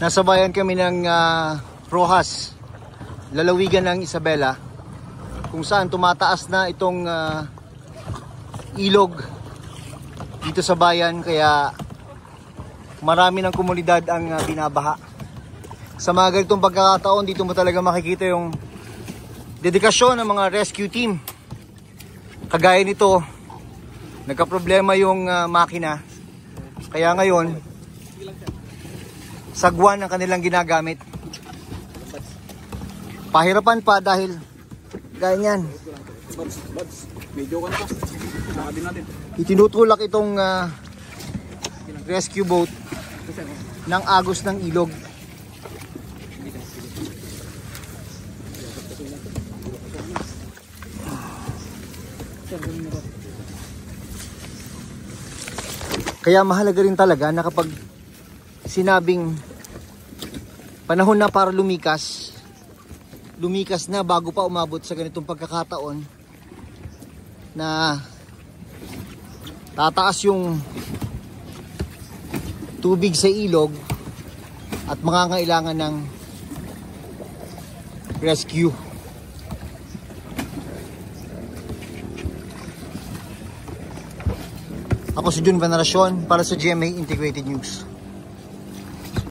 Nasa bayan kami ng Rojas, lalawigan ng Isabela, kung saan tumataas na itong ilog dito sa bayan, kaya marami ng komunidad ang binabaha. Sa mga ganitong pagkakataon, dito mo talaga makikita yung dedikasyon ng mga rescue team. Kagaya nito, nagkaproblema yung makina, kaya ngayon sagwan ang kanilang ginagamit. Pahirapan pa dahil ganyan. Itinutulak itong rescue boat ng agos ng ilog. Kaya mahalaga rin talaga na kapag sinabing panahon na para lumikas na bago pa umabot sa ganitong pagkakataon na tataas yung tubig sa ilog at mangangailangan ng rescue. Ako si Jun Veneracion para sa GMA Integrated News.